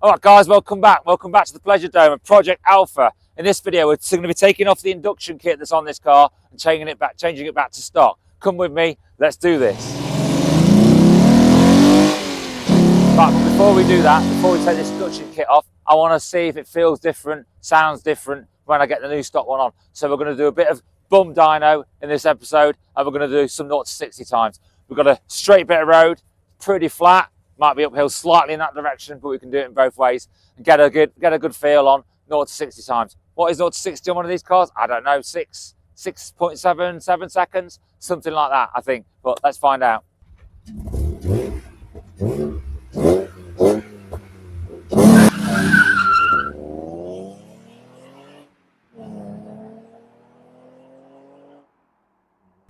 Alright guys, welcome back. Welcome back to the Pleasure Dome of Project Alpha. In this video, we're going to be taking off the induction kit that's on this car and changing it back to stock. Come with me, let's do this. Right, but before we do that, before we take this induction kit off, I want to see if it feels different, sounds different when I get the new stock one on. So we're going to do a bit of bum dyno in this episode, and we're going to do some 0 to 60 times. We've got a straight bit of road, pretty flat. Might be uphill slightly in that direction, but we can do it in both ways and get a good feel on 0 to 60 times. What is 0 to 60 on one of these cars? I don't know, 6.7 seconds, something like that, I think. But let's find out.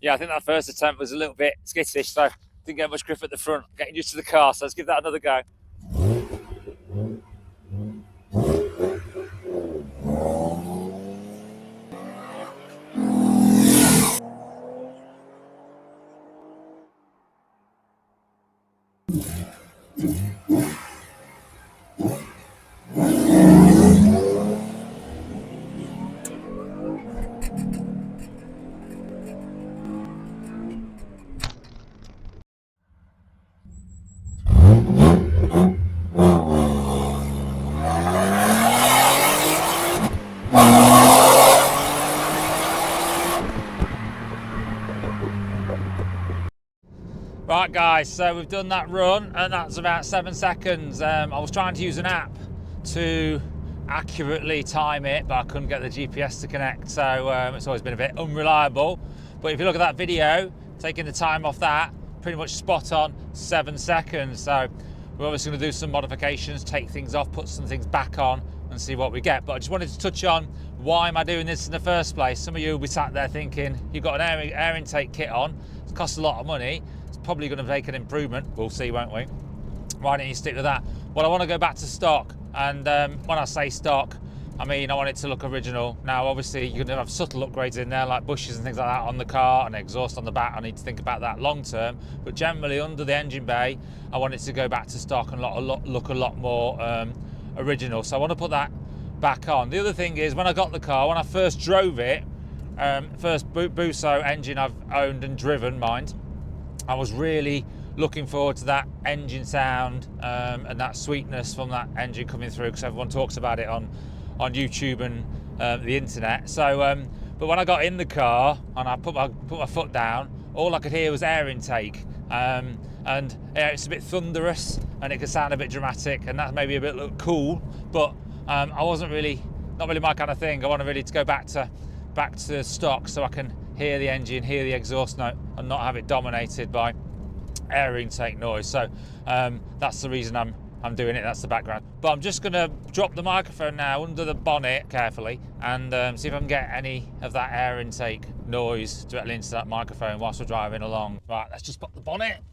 Yeah, I think that first attempt was a little bit skittish, so didn't get much grip at the front. Getting used to the car, so let's give that another go. Right guys, so we've done that run and that's about 7 seconds. I was trying to use an app to accurately time it, but I couldn't get the GPS to connect, so it's always been a bit unreliable. But if you look at that video, taking the time off that, pretty much spot on 7 seconds. So we're obviously going to do some modifications, take things off, put some things back on and see what we get. But I just wanted to touch on, why am I doing this in the first place? Some of you will be sat there thinking, you've got an air intake kit on, it costs a lot of money, probably going to make an improvement. We'll see, won't we? Why don't you stick with that? Well, I want to go back to stock, and when I say stock, I mean I want it to look original. Now obviously you're going to have subtle upgrades in there like bushes and things like that on the car and exhaust on the back. I need to think about that long term, but generally under the engine bay I want it to go back to stock and look a lot more original. So I want to put that back on. The other thing is, when I got the car, when I first drove it, first Busso engine I've owned and driven, mind, I was really looking forward to that engine sound and that sweetness from that engine coming through, because everyone talks about it on YouTube and the internet. So, but when I got in the car and I put my foot down, all I could hear was air intake, and yeah, it's a bit thunderous and it can sound a bit dramatic, and that maybe a bit look cool, but I wasn't really, not really my kind of thing. I want to really go back to stock so I can hear the engine, hear the exhaust note, and not have it dominated by air intake noise. So that's the reason I'm doing it. That's the background. But I'm just going to drop the microphone now under the bonnet carefully and see if I can get any of that air intake noise directly into that microphone whilst we're driving along. Right, let's just pop the bonnet.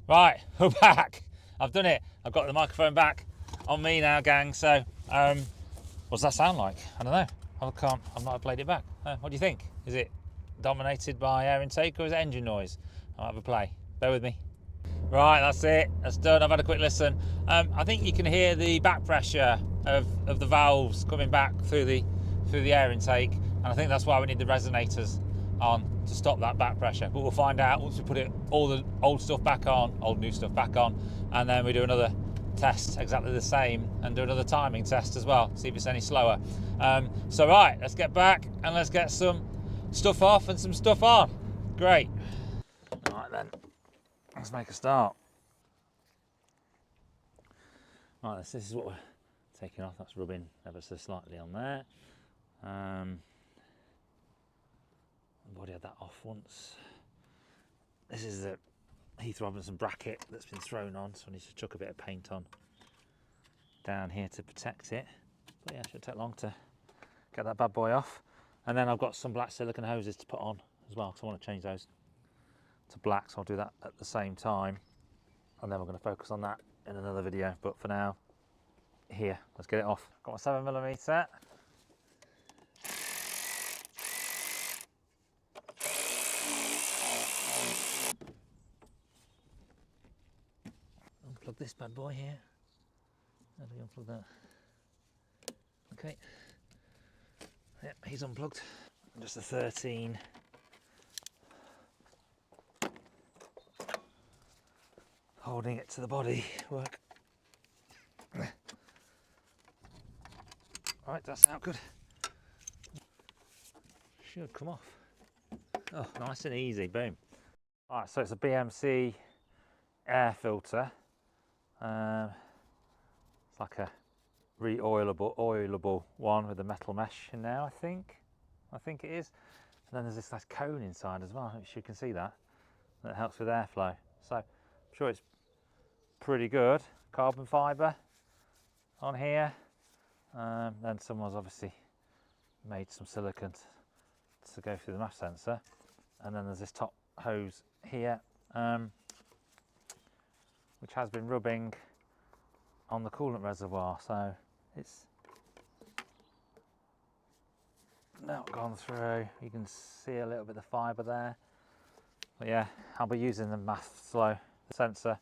Right, we're back. I've done it. I've got the microphone back on me now, gang. So, what does that sound like? I don't know. I've not played it back. What do you think? Is it dominated by air intake or is it engine noise? I'll have a play. Bear with me. Right, that's it. That's done. I've had a quick listen. I think you can hear the back pressure of the valves coming back through the air intake, and I think that's why we need the resonators on to stop that back pressure. But we'll find out once we put all the old stuff back on, old new stuff back on, and then we do another test exactly the same and do another timing test as well, see if it's any slower. So right, let's get back and let's get some stuff off and some stuff on. Great. All right then, let's make a start. Right, this is what we're taking off. That's rubbing ever so slightly on there. I've already had that off once. This is the Heath Robinson bracket that's been thrown on, so I need to chuck a bit of paint on down here to protect it. But yeah, it shouldn't take long to get that bad boy off. And then I've got some black silicone hoses to put on as well, because I want to change those to black, so I'll do that at the same time. And then we're going to focus on that in another video. But for now, here, let's get it off. Got my 7mm. Unplug this bad boy here. How do we unplug that? Okay. Yep, he's unplugged. Just a 13. Holding it to the body work. Right, that's out good. Should come off. Oh, nice and easy, boom. Alright, so it's a BMC air filter. It's like a oilable one with a metal mesh in there, I think it is. And then there's this nice cone inside as well, which you can see that helps with airflow. So I'm sure it's pretty good. Carbon fibre on here. Then someone's obviously made some silicone to go through the MAF sensor. And then there's this top hose here, which has been rubbing on the coolant reservoir. So it's not gone through. You can see a little bit of fibre there. But yeah, I'll be using the MAF flow sensor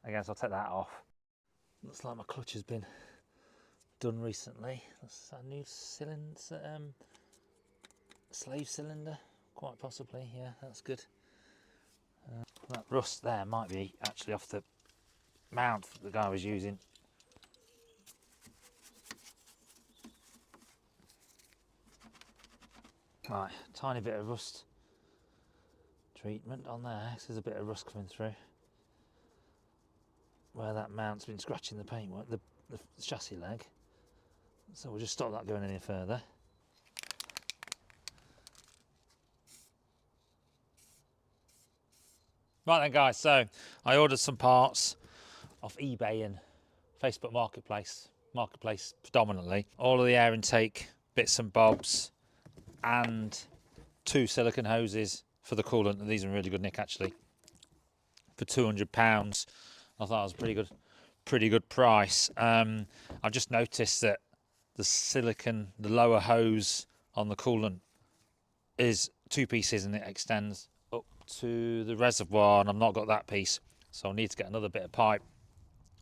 again, so I'll take that off. Looks like my clutch has been done recently. That's a new cylinder, slave cylinder, quite possibly. Yeah, that's good. That rust there might be actually off the mount that the guy was using. Right, tiny bit of rust treatment on there. So there's a bit of rust coming through where that mount's been scratching the paintwork, the chassis leg. So we'll just stop that going any further. Right then guys, so I ordered some parts off eBay and Facebook Marketplace predominantly. All of the air intake bits and bobs and 2 silicone hoses for the coolant. And these are in really good nick actually. For £200. I thought it was a pretty good price. I've just noticed that the silicone, the lower hose on the coolant is 2 pieces and it extends up to the reservoir, and I've not got that piece, so I'll need to get another bit of pipe,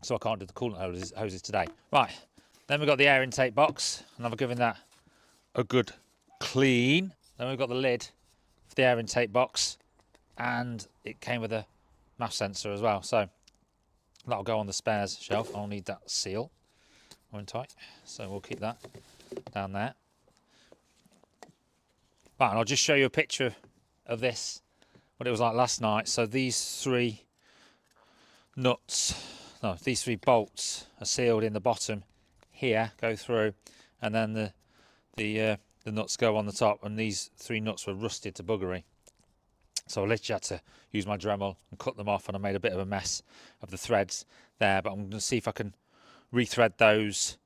so I can't do the coolant hoses today. Right, then we've got the air intake box, and I've given that a good clean. Then we've got the lid for the air intake box, and it came with a MAF sensor as well, so that'll go on the spares shelf. I'll need that seal, won't I? So we'll keep that down there. Right, and I'll just show you a picture of this, what it was like last night. So these 3 these 3 bolts are sealed in the bottom here, go through, and then the nuts go on the top, and these 3 nuts were rusted to buggery. So I literally had to use my Dremel and cut them off, and I made a bit of a mess of the threads there, but I'm going to see if I can rethread those,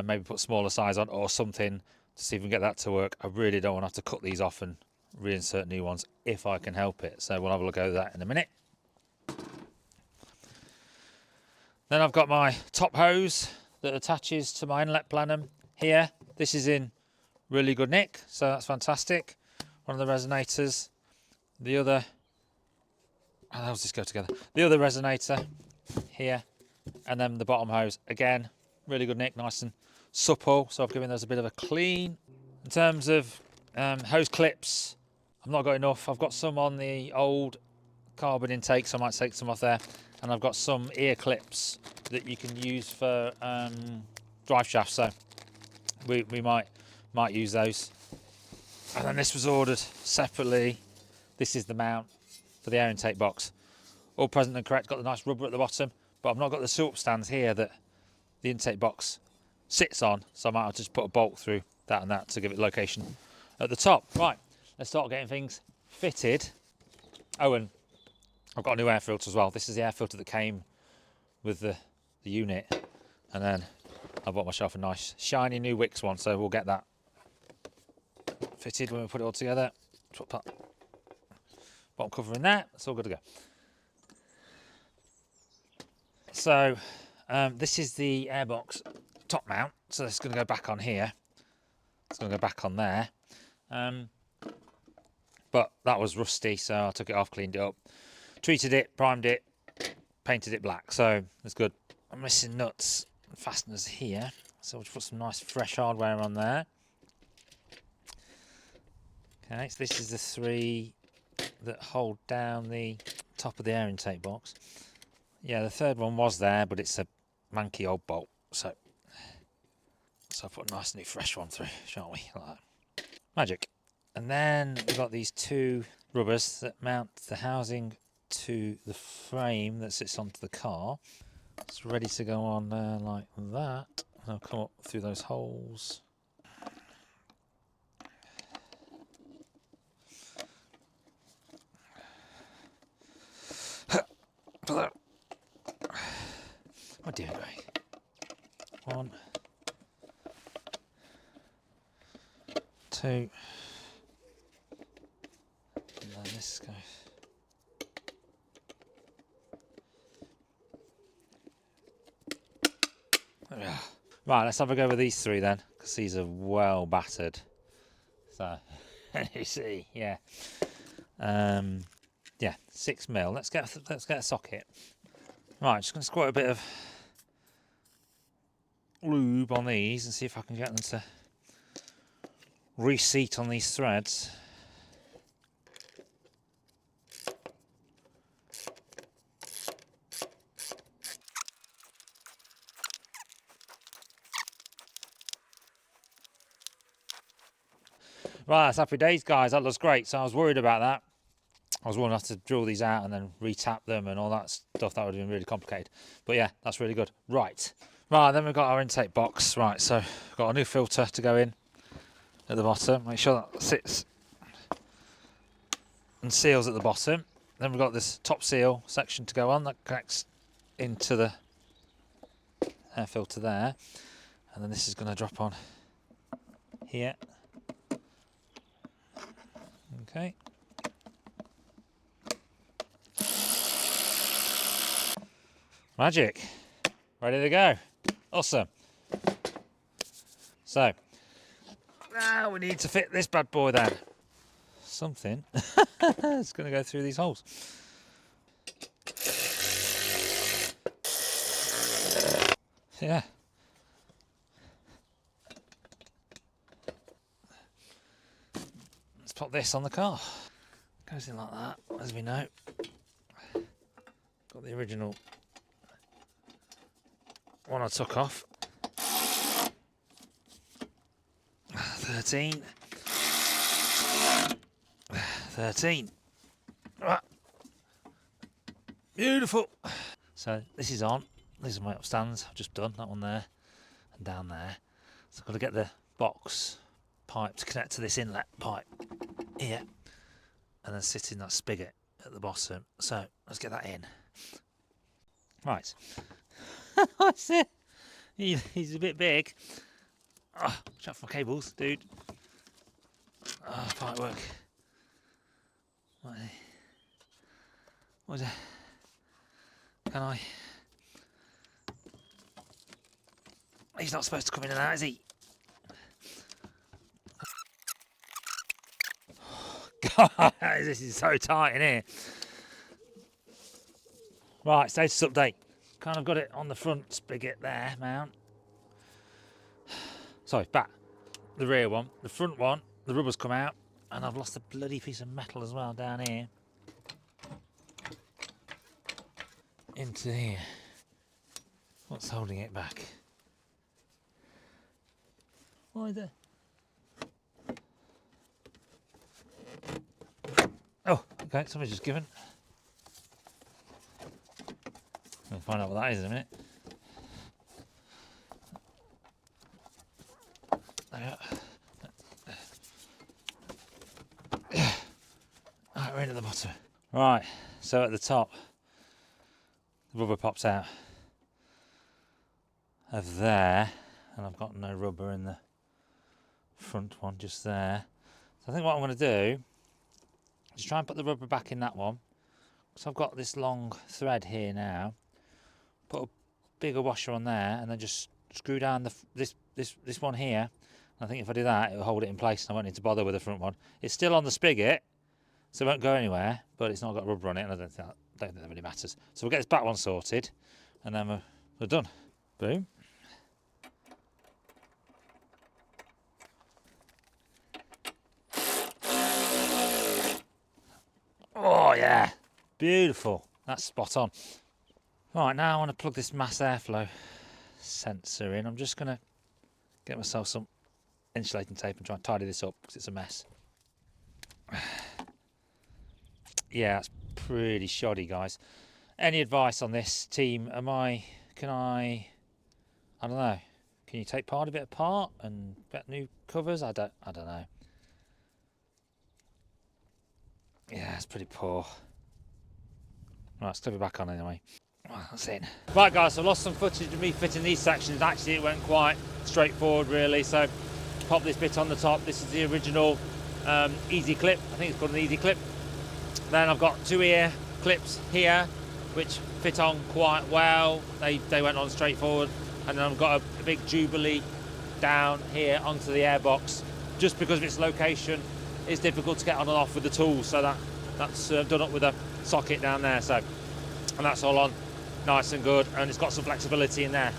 maybe put smaller size on or something to see if we can get that to work. I really don't want to have to cut these off and reinsert new ones if I can help it. So we'll have a look at that in a minute. Then I've got my top hose that attaches to my inlet plenum here. This is in really good nick, so that's fantastic. One of the resonators. The other, how does this go together? The other resonator here, and then the bottom hose, again, really good nick, nice and supple, so I've given those a bit of a clean. In terms of hose clips, I've not got enough. I've got some on the old carbon intake, so I might take some off there, and I've got some ear clips that you can use for drive shafts, so we might use those. And then this was ordered separately. This is the mount for the air intake box. All present and correct, got the nice rubber at the bottom, but I've not got the silk stands here that the intake box sits on, so I might have to just put a bolt through that and that to give it location at the top. Right, let's start getting things fitted. Oh, and I've got a new air filter as well. This is the air filter that came with the unit, and then I bought myself a nice shiny new Wix one, so we'll get that fitted when we put it all together. Put that bottom cover in there, it's all good to go. So this is the airbox top mount, so it's going to go back on here. It's going to go back on there. But that was rusty, so I took it off, cleaned it up, treated it, primed it, painted it black, so it's good. I'm missing nuts and fasteners here, so we'll just put some nice fresh hardware on there. Okay, so this is the 3 that hold down the top of the air intake box. Yeah, the 3rd one was there, but it's a manky old bolt, so I'll put a nice new fresh one through, shan't we? Like that. Magic. And then we've got these 2 rubbers that mount the housing to the frame that sits onto the car. It's ready to go on there like that. They'll come up through those holes. What do you do? 1, 2, and then this goes. There we are. Right, let's have a go with these 3 then, because these are well battered. So, you see, yeah. Yeah, 6mm. Let's get a socket. Right, just going to squirt a bit of lube on these and see if I can get them to reseat on these threads. Right, that's happy days, guys. That looks great. So I was worried about that. I was worried to have to drill these out and then re-tap them and all that stuff. That would have been really complicated. But yeah, that's really good. Right, then we've got our intake box. Right, so we've got a new filter to go in at the bottom. Make sure that sits and seals at the bottom. Then we've got this top seal section to go on that connects into the air filter there. And then this is going to drop on here. Okay. Magic. Ready to go. Awesome. So, now we need to fit this bad boy then. Something. It's going to go through these holes. Yeah. Let's put this on the car. Goes in like that, as we know. Got the original one I took off. 13. 13. Beautiful. So this is on. These are my upstands. I've just done that one there and down there. So I've got to get the box pipe to connect to this inlet pipe here and then sit in that spigot at the bottom. So let's get that in. Right. That's it. He's a bit big. Oh, watch out for my cables, dude. Oh, pipe work. What is it? Can I? He's not supposed to come in and out, is he? God, this is so tight in here. Right, status update. Kind of got it on the front spigot there, mount. Sorry, back. The rear one. The front one, the rubber's come out, and I've lost a bloody piece of metal as well down here. Into here. What's holding it back? Why there? Oh, okay, somebody's just given. We'll find out what that is in a minute. There we are. Right, we're in at the bottom. Right, so at the top, the rubber pops out of there, and I've got no rubber in the front one, just there. So I think what I'm going to do is try and put the rubber back in that one. So I've got this long thread here now. Put a bigger washer on there, and then just screw down this one here. And I think if I do that, it'll hold it in place, and I won't need to bother with the front one. It's still on the spigot, so it won't go anywhere, but it's not got rubber on it, and I don't think that really matters. So we'll get this back one sorted, and then we're done. Boom. Oh yeah, beautiful. That's spot on. Right, now I want to plug this mass airflow sensor in. I'm just going to get myself some insulating tape and try and tidy this up because it's a mess. Yeah, it's pretty shoddy, guys. Any advice on this, team? I don't know. Can you take part of it apart and get new covers? I don't know. Yeah, it's pretty poor. Right, let's clip it back on anyway. Right, that's it. Right, guys, so I lost some footage of me fitting these sections. Actually, it went quite straightforward, really. So, pop this bit on the top. This is the original easy clip. I think it's called an easy clip. Then I've got two ear clips here, which fit on quite well. They went on straightforward. And then I've got a big Jubilee down here onto the airbox. Just because of its location, it's difficult to get on and off with the tools. So that's done up with a socket down there. So, and that's all on nice and good. And it's got some flexibility in there,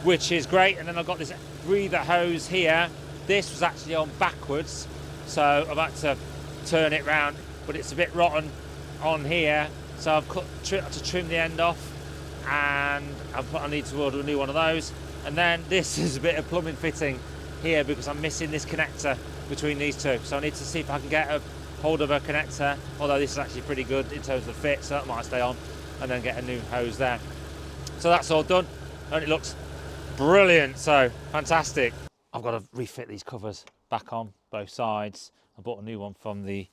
which is great. And then I've got this breather hose here. This was actually on backwards, so I've had to turn it round, but it's a bit rotten on here, so I've had to trim the end off, and I need to order a new one of those. And then this is a bit of plumbing fitting here because I'm missing this connector between these two, so I need to see if I can get a hold of a connector, although this is actually pretty good in terms of fit, so that might stay on, and then get a new hose there. So that's all done, and it looks brilliant, so fantastic. I've got to refit these covers back on both sides. I bought a new one for the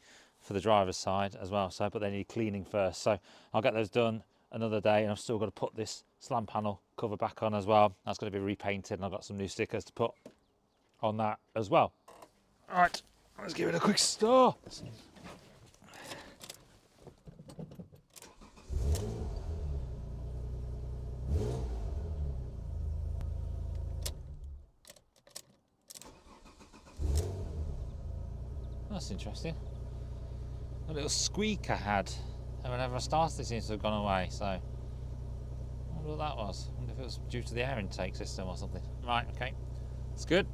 driver's side as well, so but they need cleaning first, so I'll get those done another day. And I've still got to put this slam panel cover back on as well. That's going to be repainted, and I've got some new stickers to put on that as well. All right, let's give it a quick start. That's interesting. A little squeak I had, and whenever I started it seems to have gone away, so I wonder what that was. I wonder if it was due to the air intake system or something. Right, okay, it's good.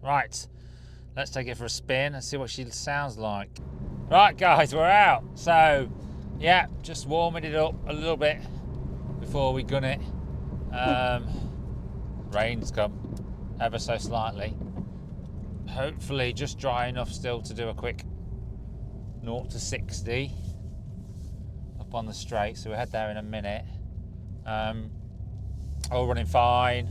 Right, let's take it for a spin and see what she sounds like. Right guys, we're out. So yeah, just warming it up a little bit before we gun it. Rain's come ever so slightly. Hopefully just dry enough still to do a quick 0 to 60 up on the straight, so we'll head there in a minute. All running fine.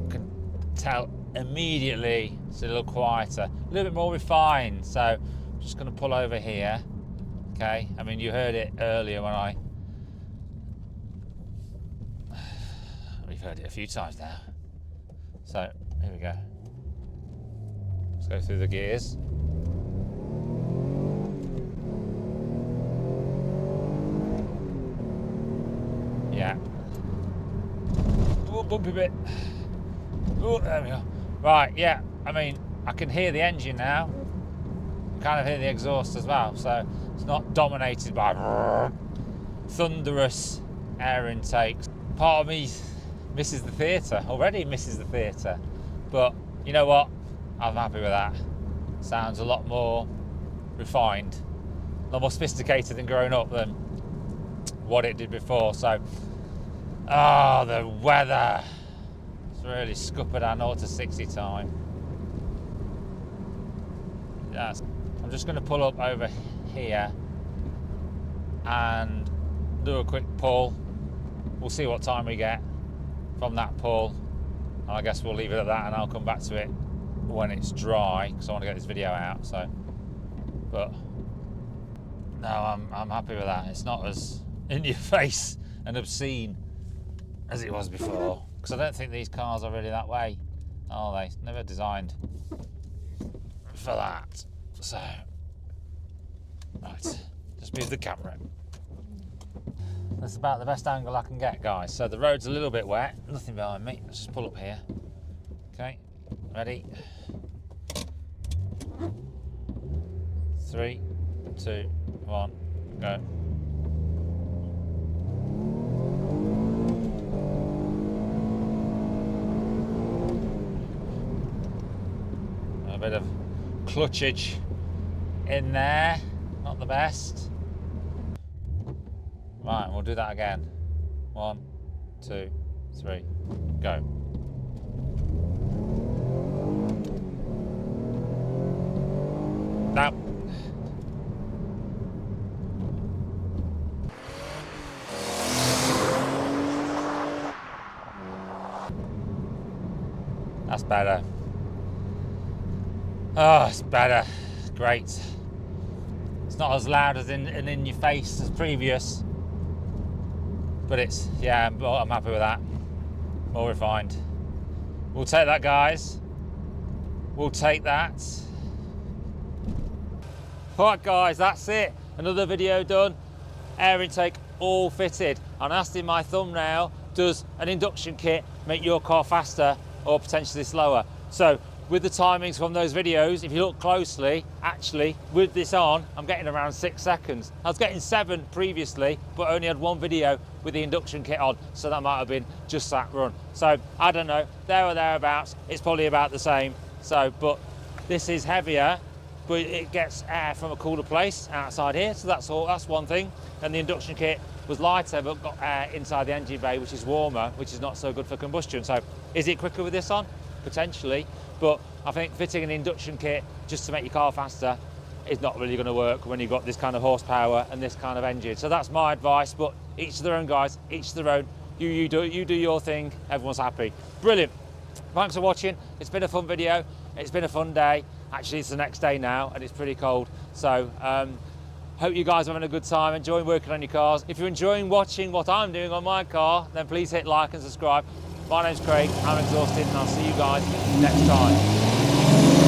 Can tell immediately it's a little quieter, a little bit more refined, so I'm just going to pull over here. Okay, I mean you heard it earlier when we've heard it a few times now, so here we go. Let's go through the gears. Yeah. Oh, bumpy bit. Oh, there we go. Right, yeah. I mean, I can hear the engine now. Kind of hear the exhaust as well, so it's not dominated by thunderous air intakes. Part of me misses the theatre, already misses the theatre. But you know what? I'm happy with that. Sounds a lot more refined, a lot more sophisticated and grown up than what it did before. So, the weather. It's really scuppered our 0 to 60 time. Yes. I'm just going to pull up over here and do a quick pull. We'll see what time we get from that pull. And I guess we'll leave it at that, and I'll come back to it when it's dry because I want to get this video out. So, but no, I'm happy with that. It's not as in your face and obscene as it was before, because I don't think these cars are really that way are they? Never designed for that. So, right, just move the camera. That's about the best angle I can get, guys. So the road's a little bit wet, nothing behind me. Let's just pull up here. Okay, ready? 3, 2, 1, go. A bit of clutchage in there, not the best. Right, we'll do that again. 1, 2, 3, go. Now. That's better. Oh, it's better. Great. It's not as loud as in your face as previous. But it's, yeah, I'm happy with that. More refined. We'll take that, guys. We'll take that. Alright, guys, that's it. Another video done. Air intake all fitted. And asked in my thumbnail, does an induction kit make your car faster or potentially slower? So, with the timings from those videos, if you look closely, actually, with this on, I'm getting around 6 seconds. I was getting 7 previously, but only had 1 video with the induction kit on, so that might have been just that run. So, I don't know, there or thereabouts, it's probably about the same. So, but this is heavier, but it gets air from a cooler place outside here, so that's one thing. And the induction kit was lighter, but got air inside the engine bay, which is warmer, which is not so good for combustion. So, is it quicker with this on? Potentially. But I think fitting an induction kit just to make your car faster is not really going to work when you've got this kind of horsepower and this kind of engine. So that's my advice, but each to their own, guys, each to their own. You do your thing, everyone's happy. Brilliant. Thanks for watching. It's been a fun video. It's been a fun day. Actually, it's the next day now and it's pretty cold. So hope you guys are having a good time, enjoying working on your cars. If you're enjoying watching what I'm doing on my car, then please hit like and subscribe. My name's Craig, I'm Exhausted, and I'll see you guys next time.